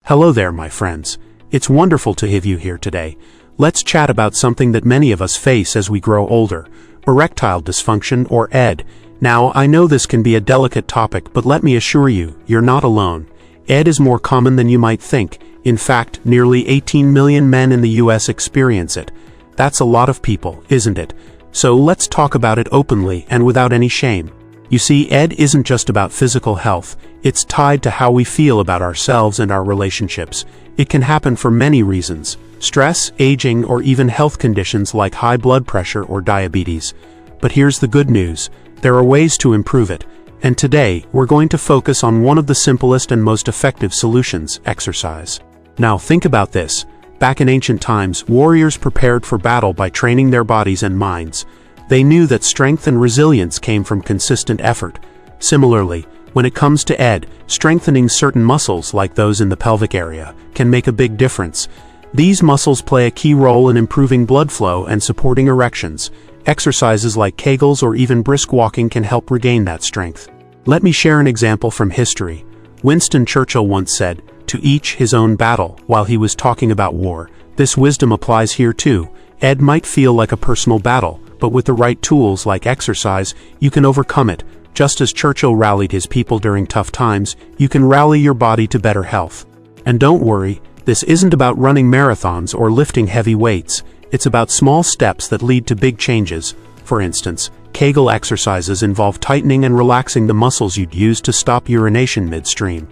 Hello there, my friends. It's wonderful to have you here today. Let's chat about something that many of us face as we grow older: erectile dysfunction, or ED. Now, I know this can be a delicate topic, but let me assure you, you're not alone. ED is more common than you might think. In fact, nearly 18 million men in the US experience it. That's a lot of people, isn't it? So let's talk about it openly and without any shame. You see, ED isn't just about physical health. It's tied to how we feel about ourselves and our relationships. It can happen for many reasons: stress, aging, or even health conditions like high blood pressure or diabetes. But here's the good news: there are ways to improve it. And today, we're going to focus on one of the simplest and most effective solutions: exercise. Now think about this. Back in ancient times, warriors prepared for battle by training their bodies and minds. They knew that strength and resilience came from consistent effort. Similarly, when it comes to ED, strengthening certain muscles like those in the pelvic area can make a big difference. These muscles play a key role in improving blood flow and supporting erections. Exercises like Kegels or even brisk walking can help regain that strength. Let me share an example from history. Winston Churchill once said, "To each his own battle," while he was talking about war. This wisdom applies here too. ED might feel like a personal battle, but with the right tools like exercise, you can overcome it. Just as Churchill rallied his people during tough times, you can rally your body to better health. And don't worry, this isn't about running marathons or lifting heavy weights. It's about small steps that lead to big changes. For instance, Kegel exercises involve tightening and relaxing the muscles you'd use to stop urination midstream.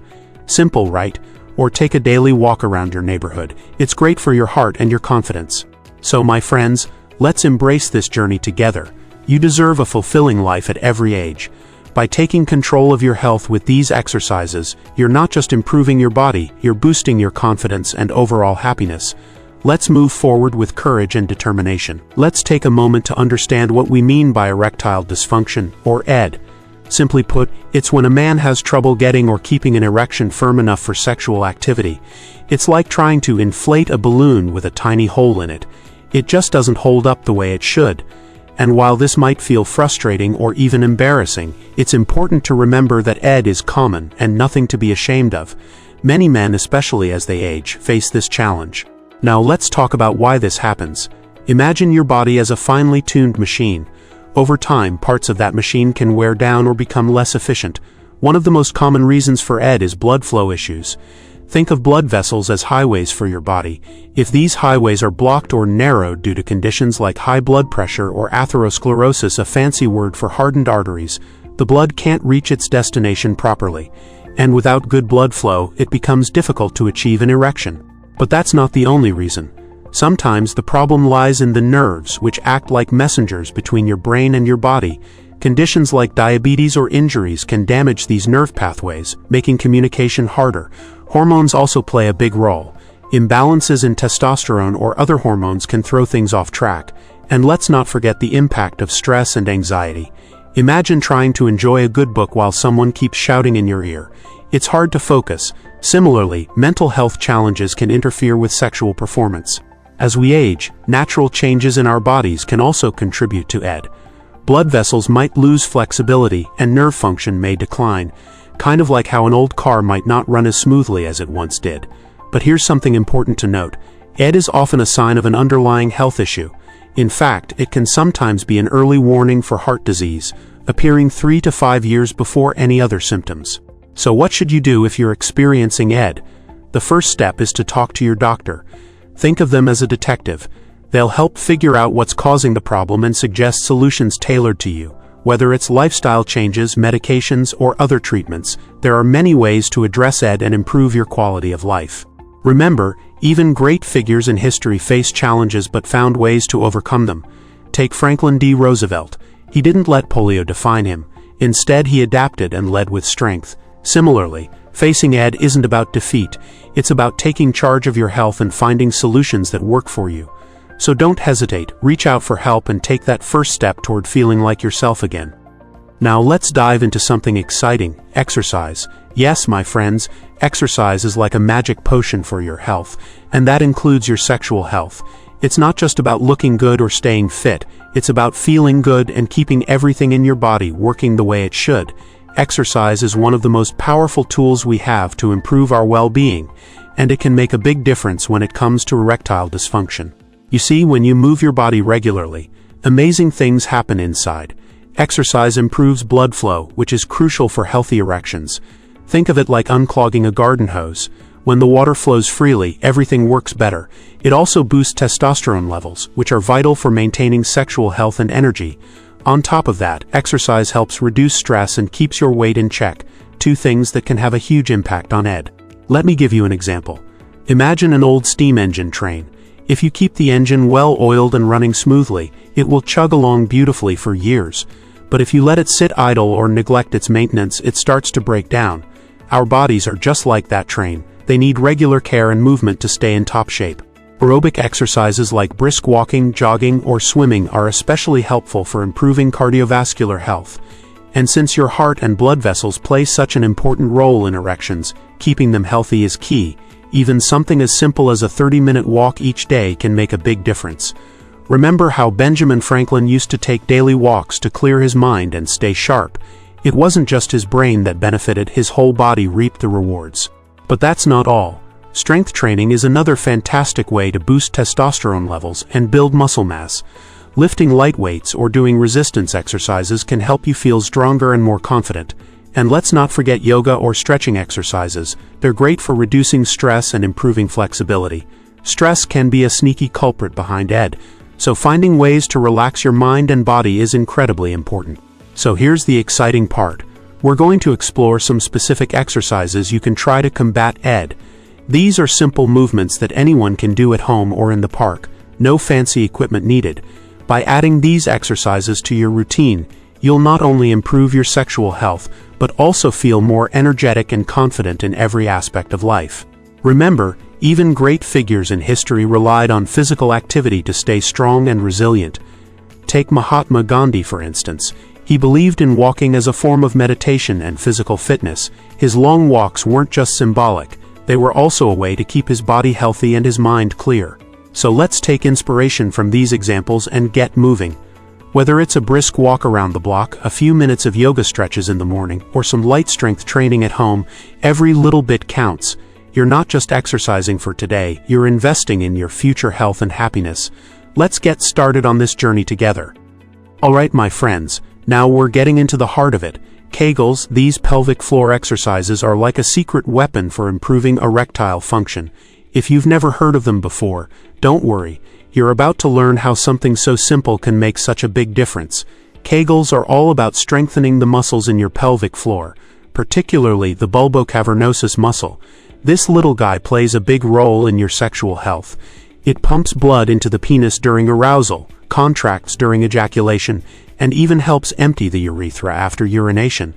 Simple, right? Or take a daily walk around your neighborhood. It's great for your heart and your confidence. So my friends, let's embrace this journey together. You deserve a fulfilling life at every age. By taking control of your health with these exercises, you're not just improving your body, you're boosting your confidence and overall happiness. Let's move forward with courage and determination. Let's take a moment to understand what we mean by erectile dysfunction, or ED. Simply put, it's when a man has trouble getting or keeping an erection firm enough for sexual activity. It's like trying to inflate a balloon with a tiny hole in it. It just doesn't hold up the way it should. And while this might feel frustrating or even embarrassing, it's important to remember that ED is common and nothing to be ashamed of. Many men, especially as they age, face this challenge. Now let's talk about why this happens. Imagine your body as a finely tuned machine. Over time, parts of that machine can wear down or become less efficient. One of the most common reasons for ED is blood flow issues. Think of blood vessels as highways for your body. If these highways are blocked or narrowed due to conditions like high blood pressure or atherosclerosis, a fancy word for hardened arteries, the blood can't reach its destination properly. And without good blood flow, it becomes difficult to achieve an erection. But that's not the only reason. Sometimes the problem lies in the nerves, which act like messengers between your brain and your body. Conditions like diabetes or injuries can damage these nerve pathways, making communication harder. Hormones also play a big role. Imbalances in testosterone or other hormones can throw things off track. And let's not forget the impact of stress and anxiety. Imagine trying to enjoy a good book while someone keeps shouting in your ear. It's hard to focus. Similarly, mental health challenges can interfere with sexual performance. As we age, natural changes in our bodies can also contribute to ED. Blood vessels might lose flexibility and nerve function may decline, kind of like how an old car might not run as smoothly as it once did. But here's something important to note. ED is often a sign of an underlying health issue. In fact, it can sometimes be an early warning for heart disease, appearing 3 to 5 years before any other symptoms. So what should you do if you're experiencing ED? The first step is to talk to your doctor. Think of them as a detective. They'll help figure out what's causing the problem and suggest solutions tailored to you. Whether it's lifestyle changes, medications, or other treatments, there are many ways to address ED and improve your quality of life. Remember, even great figures in history faced challenges but found ways to overcome them. Take Franklin D. Roosevelt. He didn't let polio define him. Instead, he adapted and led with strength. Similarly, facing ED isn't about defeat. It's about taking charge of your health and finding solutions that work for you. So don't hesitate, reach out for help and take that first step toward feeling like yourself again. Now let's dive into something exciting: exercise. Yes, my friends, exercise is like a magic potion for your health, and that includes your sexual health. It's not just about looking good or staying fit, it's about feeling good and keeping everything in your body working the way it should. Exercise is one of the most powerful tools we have to improve our well-being. and it can make a big difference when it comes to erectile dysfunction. You see, when you move your body regularly, amazing things happen inside. Exercise improves blood flow, which is crucial for healthy erections. Think of it like unclogging a garden hose. When the water flows freely, everything works better. It also boosts testosterone levels, which are vital for maintaining sexual health and energy. On top of that, exercise helps reduce stress and keeps your weight in check, two things that can have a huge impact on ED. Let me give you an example. Imagine an old steam engine train. If you keep the engine well oiled and running smoothly, it will chug along beautifully for years. But if you let it sit idle or neglect its maintenance, it starts to break down. Our bodies are just like that train. They need regular care and movement to stay in top shape. Aerobic exercises like brisk walking, jogging, or swimming are especially helpful for improving cardiovascular health. And since your heart and blood vessels play such an important role in erections, keeping them healthy is key. Even something as simple as a 30-minute walk each day can make a big difference. Remember how Benjamin Franklin used to take daily walks to clear his mind and stay sharp? It wasn't just his brain that benefited, his whole body reaped the rewards. But that's not all. Strength training is another fantastic way to boost testosterone levels and build muscle mass. Lifting light weights or doing resistance exercises can help you feel stronger and more confident. And let's not forget yoga or stretching exercises. They're great for reducing stress and improving flexibility. Stress can be a sneaky culprit behind ED, so finding ways to relax your mind and body is incredibly important. So here's the exciting part. We're going to explore some specific exercises you can try to combat ED. These are simple movements that anyone can do at home or in the park. No fancy equipment needed. By adding these exercises to your routine, you'll not only improve your sexual health, but also feel more energetic and confident in every aspect of life. Remember, even great figures in history relied on physical activity to stay strong and resilient. Take Mahatma Gandhi, for instance. He believed in walking as a form of meditation and physical fitness. His long walks weren't just symbolic, they were also a way to keep his body healthy and his mind clear. So let's take inspiration from these examples and get moving. Whether it's a brisk walk around the block, a few minutes of yoga stretches in the morning, or some light strength training at home, every little bit counts. You're not just exercising for today, you're investing in your future health and happiness. Let's get started on this journey together. Alright, my friends, now we're getting into the heart of it. Kegels, these pelvic floor exercises are like a secret weapon for improving erectile function. If you've never heard of them before, don't worry. You're about to learn how something so simple can make such a big difference. Kegels are all about strengthening the muscles in your pelvic floor, particularly the bulbocavernosus muscle. This little guy plays a big role in your sexual health. It pumps blood into the penis during arousal, contracts during ejaculation, and even helps empty the urethra after urination.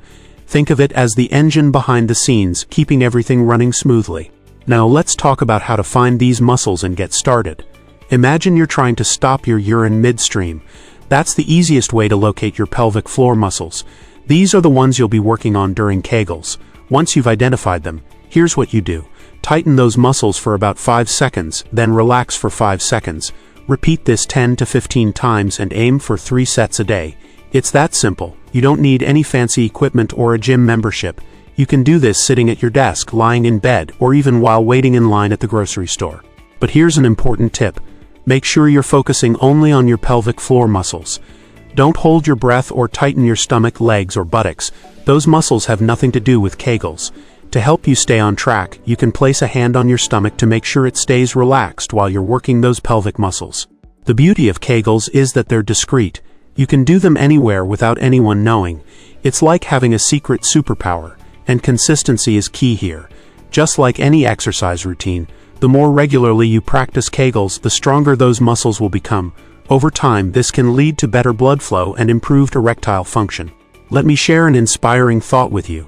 Think of it as the engine behind the scenes, keeping everything running smoothly. Now let's talk about how to find these muscles and get started. Imagine you're trying to stop your urine midstream. That's the easiest way to locate your pelvic floor muscles. These are the ones you'll be working on during Kegels. Once you've identified them, here's what you do. Tighten those muscles for about 5 seconds, then relax for 5 seconds. Repeat this 10 to 15 times and aim for 3 sets a day. It's that simple. You don't need any fancy equipment or a gym membership. You can do this sitting at your desk, lying in bed, or even while waiting in line at the grocery store. But here's an important tip. Make sure you're focusing only on your pelvic floor muscles. Don't hold your breath or tighten your stomach, legs, or buttocks. Those muscles have nothing to do with Kegels. To help you stay on track, you can place a hand on your stomach to make sure it stays relaxed while you're working those pelvic muscles. The beauty of Kegels is that they're discreet. You can do them anywhere without anyone knowing. It's like having a secret superpower, and consistency is key here. Just like any exercise routine, the more regularly you practice Kegels, the stronger those muscles will become. Over time, this can lead to better blood flow and improved erectile function. Let me share an inspiring thought with you.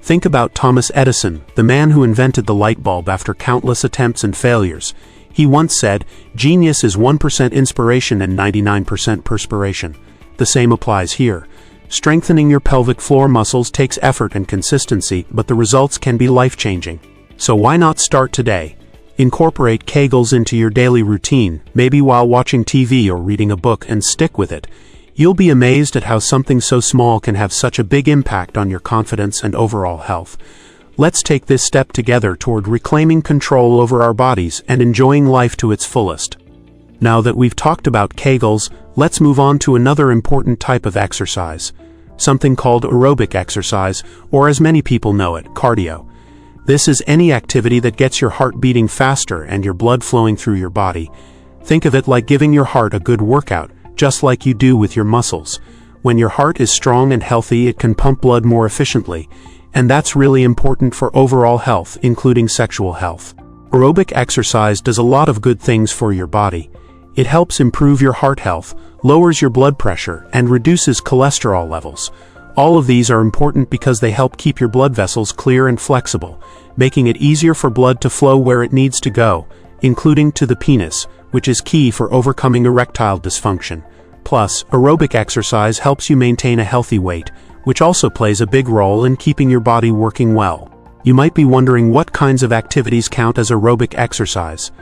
Think about Thomas Edison, the man who invented the light bulb after countless attempts and failures. He once said, "Genius is 1% inspiration and 99% perspiration." The same applies here. Strengthening your pelvic floor muscles takes effort and consistency, but the results can be life-changing. So why not start today? Incorporate Kegels into your daily routine, maybe while watching TV or reading a book, and stick with it. You'll be amazed at how something so small can have such a big impact on your confidence and overall health. Let's take this step together toward reclaiming control over our bodies and enjoying life to its fullest. Now that we've talked about Kegels, let's move on to another important type of exercise, something called aerobic exercise, or as many people know it, cardio. This is any activity that gets your heart beating faster and your blood flowing through your body. Think of it like giving your heart a good workout, just like you do with your muscles. When your heart is strong and healthy, it can pump blood more efficiently, and that's really important for overall health, including sexual health. Aerobic exercise does a lot of good things for your body. It helps improve your heart health, lowers your blood pressure, and reduces cholesterol levels. All of these are important because they help keep your blood vessels clear and flexible, making it easier for blood to flow where it needs to go, including to the penis, which is key for overcoming erectile dysfunction. Plus, aerobic exercise helps you maintain a healthy weight, which also plays a big role in keeping your body working well. You might be wondering what kinds of activities count as aerobic exercise.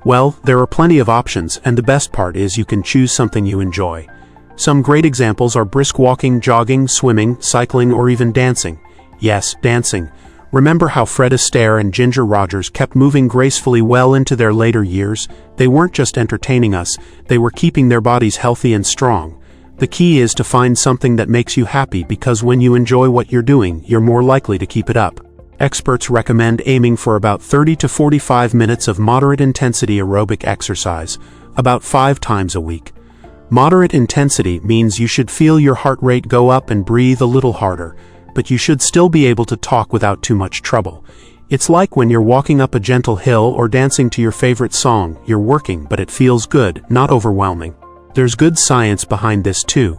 Well, there are plenty of options, and the best part is you can choose something you enjoy. Some great examples are brisk walking, jogging, swimming, cycling, or even dancing. Yes, dancing. Remember how Fred Astaire and Ginger Rogers kept moving gracefully well into their later years? They weren't just entertaining us, they were keeping their bodies healthy and strong. The key is to find something that makes you happy, because when you enjoy what you're doing, you're more likely to keep it up. Experts recommend aiming for about 30 to 45 minutes of moderate intensity aerobic exercise, about 5 times a week. Moderate intensity means you should feel your heart rate go up and breathe a little harder, but you should still be able to talk without too much trouble. It's like when you're walking up a gentle hill or dancing to your favorite song. You're working, but it feels good, not overwhelming. There's good science behind this too.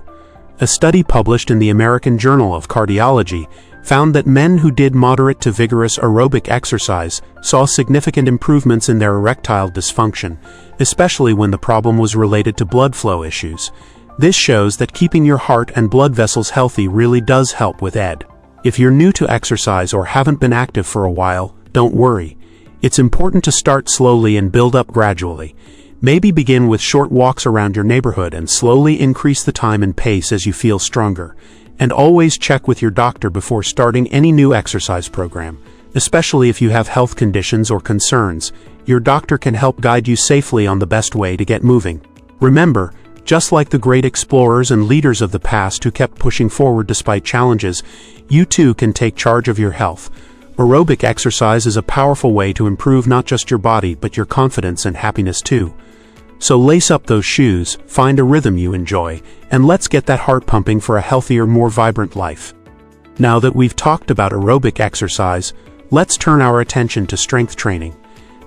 A study published in the American Journal of Cardiology found that men who did moderate to vigorous aerobic exercise saw significant improvements in their erectile dysfunction, especially when the problem was related to blood flow issues. This shows that keeping your heart and blood vessels healthy really does help with ED. If you're new to exercise or haven't been active for a while, don't worry. It's important to start slowly and build up gradually. Maybe begin with short walks around your neighborhood and slowly increase the time and pace as you feel stronger. And always check with your doctor before starting any new exercise program, especially if you have health conditions or concerns. Your doctor can help guide you safely on the best way to get moving. Remember, just like the great explorers and leaders of the past who kept pushing forward despite challenges, you too can take charge of your health. Aerobic exercise is a powerful way to improve not just your body but your confidence and happiness too. So lace up those shoes, find a rhythm you enjoy, and let's get that heart pumping for a healthier, more vibrant life. Now that we've talked about aerobic exercise, let's turn our attention to strength training.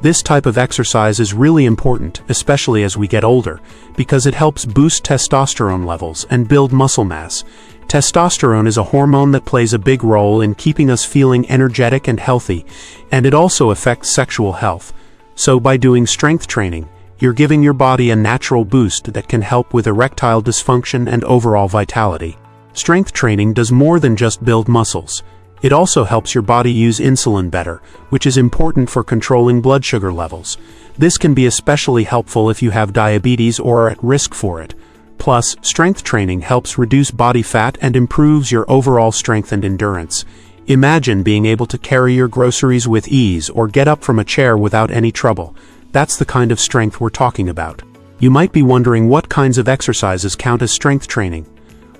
This type of exercise is really important, especially as we get older, because it helps boost testosterone levels and build muscle mass. Testosterone is a hormone that plays a big role in keeping us feeling energetic and healthy, and it also affects sexual health. So by doing strength training, you're giving your body a natural boost that can help with erectile dysfunction and overall vitality. Strength training does more than just build muscles. It also helps your body use insulin better, which is important for controlling blood sugar levels. This can be especially helpful if you have diabetes or are at risk for it. Plus, strength training helps reduce body fat and improves your overall strength and endurance. Imagine being able to carry your groceries with ease or get up from a chair without any trouble. That's the kind of strength we're talking about. You might be wondering what kinds of exercises count as strength training.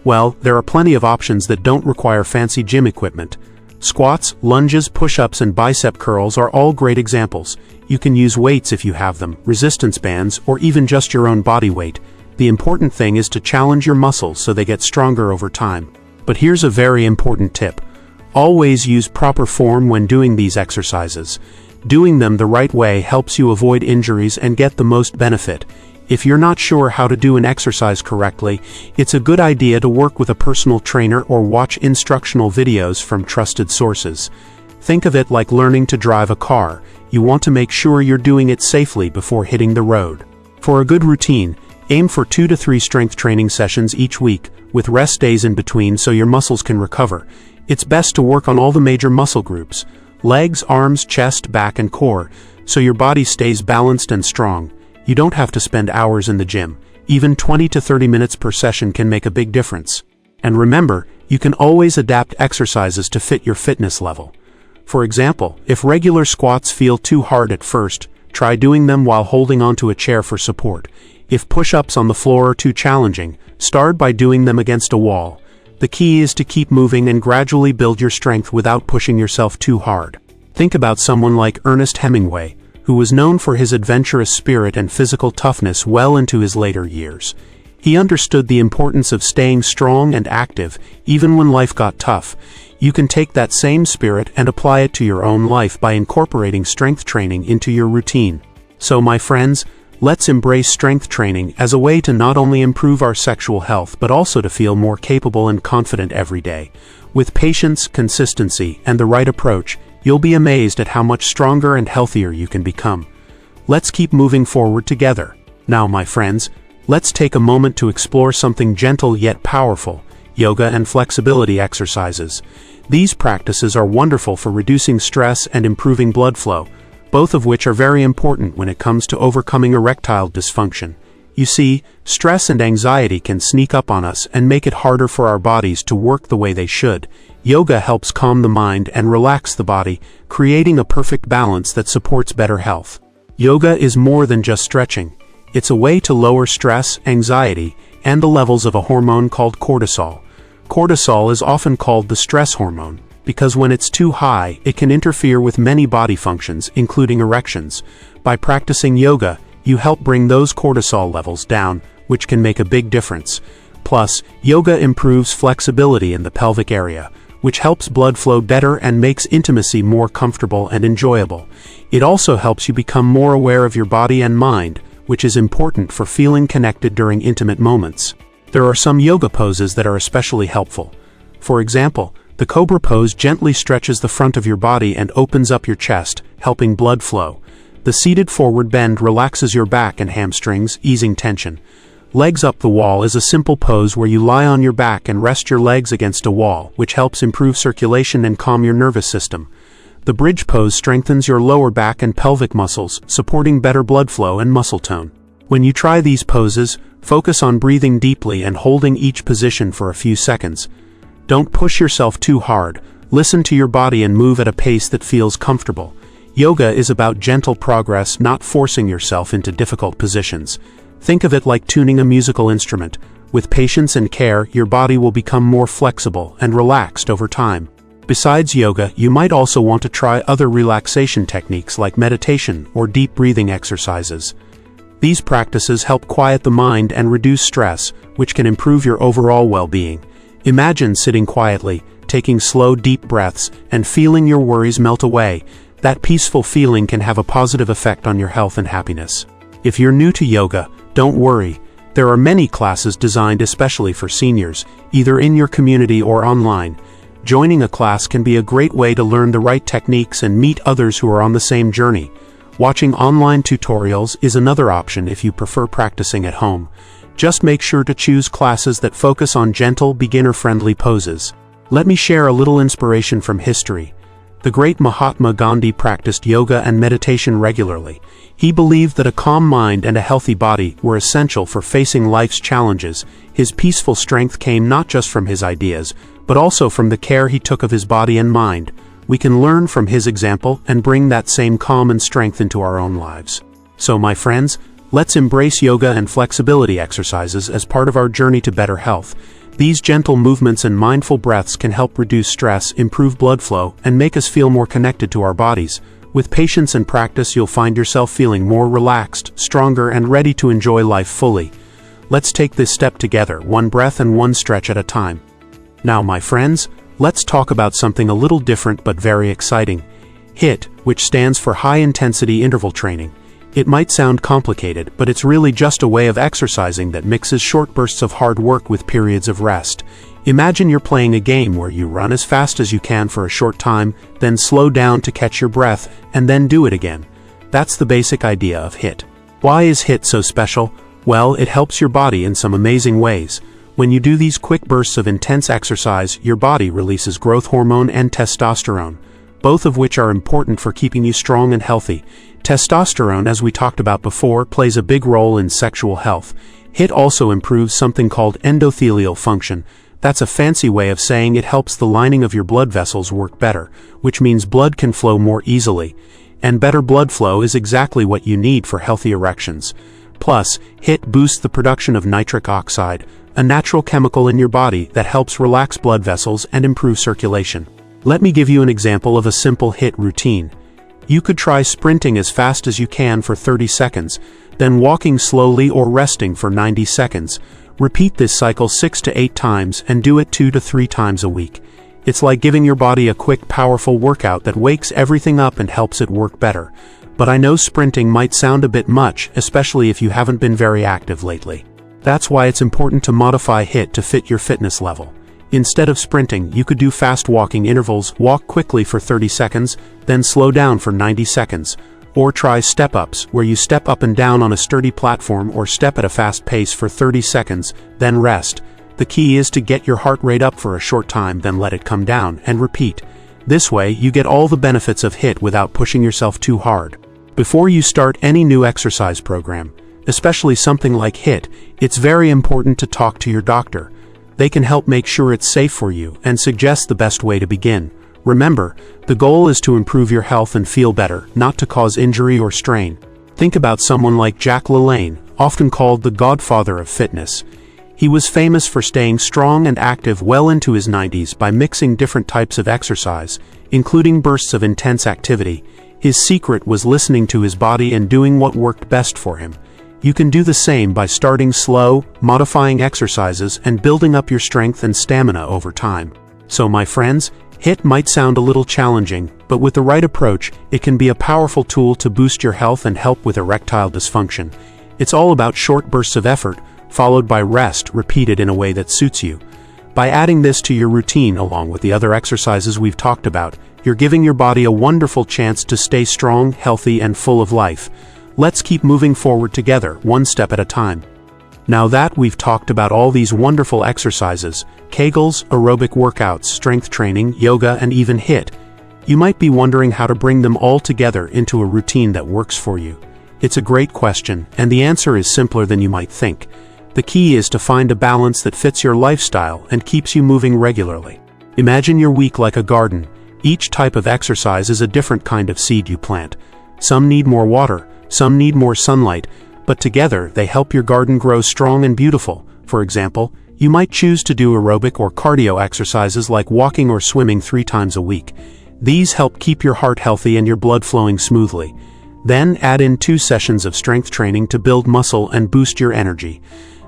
Well, there are plenty of options that don't require fancy gym equipment. Squats, lunges, push-ups, and bicep curls are all great examples. You can use weights if you have them, resistance bands, or even just your own body weight. The important thing is to challenge your muscles so they get stronger over time. But here's a very important tip. Always use proper form when doing these exercises. Doing them the right way helps you avoid injuries and get the most benefit. If you're not sure how to do an exercise correctly, it's a good idea to work with a personal trainer or watch instructional videos from trusted sources. Think of it like learning to drive a car. You want to make sure you're doing it safely before hitting the road. For a good routine, aim for 2 to 3 strength training sessions each week, with rest days in between so your muscles can recover. It's best to work on all the major muscle groups: legs, arms, chest, back, and core, so your body stays balanced and strong. You don't have to spend hours in the gym. Even 20 to 30 minutes per session can make a big difference. And remember, you can always adapt exercises to fit your fitness level. For example, if regular squats feel too hard at first, try doing them while holding onto a chair for support. If push-ups on the floor are too challenging, start by doing them against a wall. The key is to keep moving and gradually build your strength without pushing yourself too hard. Think about someone like Ernest Hemingway, who was known for his adventurous spirit and physical toughness well into his later years. He understood the importance of staying strong and active, even when life got tough. You can take that same spirit and apply it to your own life by incorporating strength training into your routine. So, my friends, let's embrace strength training as a way to not only improve our sexual health but also to feel more capable and confident every day. With patience, consistency, and the right approach, you'll be amazed at how much stronger and healthier you can become. Let's keep moving forward together. Now, my friends, let's take a moment to explore something gentle yet powerful: yoga and flexibility exercises. These practices are wonderful for reducing stress and improving blood flow, both of which are very important when it comes to overcoming erectile dysfunction. You see, stress and anxiety can sneak up on us and make it harder for our bodies to work the way they should. Yoga helps calm the mind and relax the body, creating a perfect balance that supports better health. Yoga is more than just stretching. It's a way to lower stress, anxiety, and the levels of a hormone called cortisol. Cortisol is often called the stress hormone because when it's too high, it can interfere with many body functions, including erections. By practicing yoga, you help bring those cortisol levels down, which can make a big difference. Plus, yoga improves flexibility in the pelvic area, which helps blood flow better and makes intimacy more comfortable and enjoyable. It also helps you become more aware of your body and mind, which is important for feeling connected during intimate moments. There are some yoga poses that are especially helpful. For example, the cobra pose gently stretches the front of your body and opens up your chest, helping blood flow. The seated forward bend relaxes your back and hamstrings, easing tension. Legs up the wall is a simple pose where you lie on your back and rest your legs against a wall, which helps improve circulation and calm your nervous system. The bridge pose strengthens your lower back and pelvic muscles, supporting better blood flow and muscle tone. When you try these poses, focus on breathing deeply and holding each position for a few seconds. Don't push yourself too hard. Listen to your body and move at a pace that feels comfortable. Yoga is about gentle progress, not forcing yourself into difficult positions. Think of it like tuning a musical instrument. With patience and care, your body will become more flexible and relaxed over time. Besides yoga, you might also want to try other relaxation techniques like meditation or deep breathing exercises. These practices help quiet the mind and reduce stress, which can improve your overall well-being. Imagine sitting quietly, taking slow, deep breaths, and feeling your worries melt away. That peaceful feeling can have a positive effect on your health and happiness. If you're new to yoga, don't worry. There are many classes designed especially for seniors, either in your community or online. Joining a class can be a great way to learn the right techniques and meet others who are on the same journey. Watching online tutorials is another option if you prefer practicing at home. Just make sure to choose classes that focus on gentle, beginner-friendly poses. Let me share a little inspiration from history. The great Mahatma Gandhi practiced yoga and meditation regularly. He believed that a calm mind and a healthy body were essential for facing life's challenges. His peaceful strength came not just from his ideas, but also from the care he took of his body and mind. We can learn from his example and bring that same calm and strength into our own lives. So, my friends, let's embrace yoga and flexibility exercises as part of our journey to better health. These gentle movements and mindful breaths can help reduce stress, improve blood flow, and make us feel more connected to our bodies. With patience and practice, you'll find yourself feeling more relaxed, stronger, and ready to enjoy life fully. Let's take this step together, one breath and one stretch at a time. Now, my friends, let's talk about something a little different but very exciting. HIIT, which stands for High Intensity Interval Training. It might sound complicated, but it's really just a way of exercising that mixes short bursts of hard work with periods of rest. Imagine you're playing a game where you run as fast as you can for a short time, then slow down to catch your breath, and then do it again. That's the basic idea of HIIT. Why is HIIT so special? Well, it helps your body in some amazing ways. When you do these quick bursts of intense exercise, your body releases growth hormone and testosterone, both of which are important for keeping you strong and healthy. Testosterone, as we talked about before, plays a big role in sexual health. HIIT also improves something called endothelial function, That's a fancy way of saying it helps the lining of your blood vessels work better, which means blood can flow more easily. And better blood flow is exactly what you need for healthy erections. Plus, HIIT boosts the production of nitric oxide, a natural chemical in your body that helps relax blood vessels and improve circulation. Let me give you an example of a simple HIIT routine. You could try sprinting as fast as you can for 30 seconds, then walking slowly or resting for 90 seconds. Repeat this cycle 6 to 8 times and do it 2 to 3 times a week. It's like giving your body a quick, powerful workout that wakes everything up and helps it work better. But I know sprinting might sound a bit much, especially if you haven't been very active lately. That's why it's important to modify HIIT to fit your fitness level. Instead of sprinting, you could do fast walking intervals, walk quickly for 30 seconds, then slow down for 90 seconds. Or try step-ups, where you step up and down on a sturdy platform or step at a fast pace for 30 seconds, then rest. The key is to get your heart rate up for a short time, then let it come down, and repeat. This way, you get all the benefits of HIIT without pushing yourself too hard. Before you start any new exercise program, especially something like HIIT, it's very important to talk to your doctor. They can help make sure it's safe for you and suggest the best way to begin. Remember, the goal is to improve your health and feel better, not to cause injury or strain. Think about someone like Jack LaLanne, often called the godfather of fitness. He was famous for staying strong and active well into his 90s by mixing different types of exercise, including bursts of intense activity. His secret was listening to his body and doing what worked best for him. You can do the same by starting slow, modifying exercises, and building up your strength and stamina over time. So my friends, HIIT might sound a little challenging, but with the right approach, it can be a powerful tool to boost your health and help with erectile dysfunction. It's all about short bursts of effort, followed by rest repeated in a way that suits you. By adding this to your routine along with the other exercises we've talked about, you're giving your body a wonderful chance to stay strong, healthy, and full of life. Let's keep moving forward together, one step at a time. Now that we've talked about all these wonderful exercises, Kegels, aerobic workouts, strength training, yoga, and even HIIT, you might be wondering how to bring them all together into a routine that works for you. It's a great question, and the answer is simpler than you might think. The key is to find a balance that fits your lifestyle and keeps you moving regularly. Imagine your week like a garden. Each type of exercise is a different kind of seed you plant. Some need more water, some need more sunlight, but together they help your garden grow strong and beautiful. For example, you might choose to do aerobic or cardio exercises like walking or swimming 3 times a week. These help keep your heart healthy and your blood flowing smoothly. Then add in 2 sessions of strength training to build muscle and boost your energy.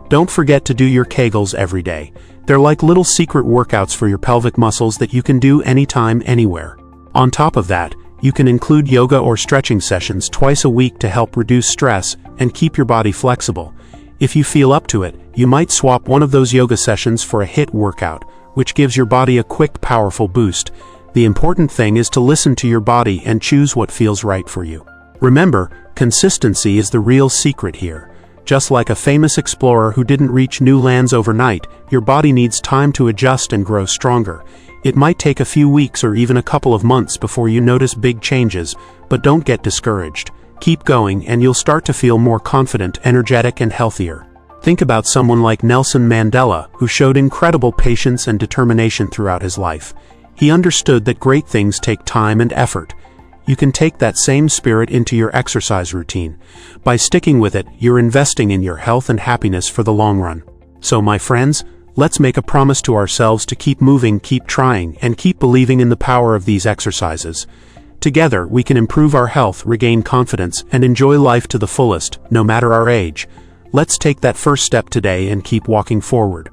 Don't forget to do your Kegels every day. They're like little secret workouts for your pelvic muscles that you can do anytime, anywhere. On top of that, you can include yoga or stretching sessions twice a week to help reduce stress and keep your body flexible. If you feel up to it, you might swap one of those yoga sessions for a HIIT workout, which gives your body a quick, powerful boost. The important thing is to listen to your body and choose what feels right for you. Remember, consistency is the real secret here. Just like a famous explorer who didn't reach new lands overnight, your body needs time to adjust and grow stronger. It might take a few weeks or even a couple of months before you notice big changes, but don't get discouraged. Keep going and you'll start to feel more confident, energetic, and healthier. Think about someone like Nelson Mandela, who showed incredible patience and determination throughout his life. He understood that great things take time and effort. You can take that same spirit into your exercise routine. By sticking with it, you're investing in your health and happiness for the long run. So my friends, let's make a promise to ourselves to keep moving, keep trying, and keep believing in the power of these exercises. Together, we can improve our health, regain confidence, and enjoy life to the fullest, no matter our age. Let's take that first step today and keep walking forward.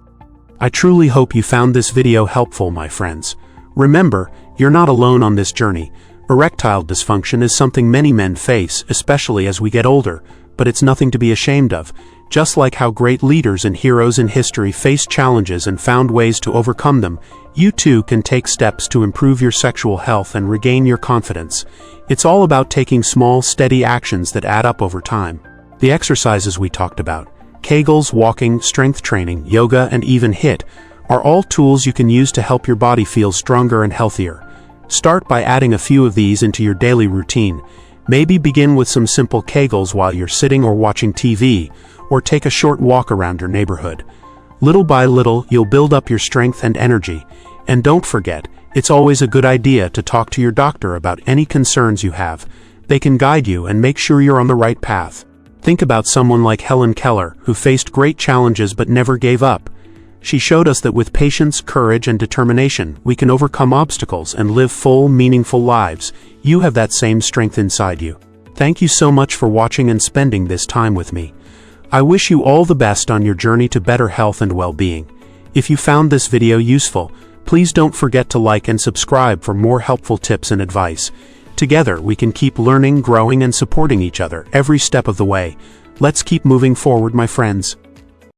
I truly hope you found this video helpful, my friends. Remember, you're not alone on this journey. Erectile dysfunction is something many men face, especially as we get older, but it's nothing to be ashamed of. Just like how great leaders and heroes in history faced challenges and found ways to overcome them, you too can take steps to improve your sexual health and regain your confidence. It's all about taking small, steady actions that add up over time. The exercises we talked about, Kegels, walking, strength training, yoga, and even HIIT, are all tools you can use to help your body feel stronger and healthier. Start by adding a few of these into your daily routine. Maybe begin with some simple Kegels while you're sitting or watching TV, or take a short walk around your neighborhood. Little by little, you'll build up your strength and energy. And don't forget, it's always a good idea to talk to your doctor about any concerns you have. They can guide you and make sure you're on the right path. Think about someone like Helen Keller, who faced great challenges but never gave up. She showed us that with patience, courage, and determination, we can overcome obstacles and live full, meaningful lives. You have that same strength inside you. Thank you so much for watching and spending this time with me. I wish you all the best on your journey to better health and well-being. If you found this video useful, please don't forget to like and subscribe for more helpful tips and advice. Together, we can keep learning, growing, and supporting each other every step of the way. Let's keep moving forward, my friends.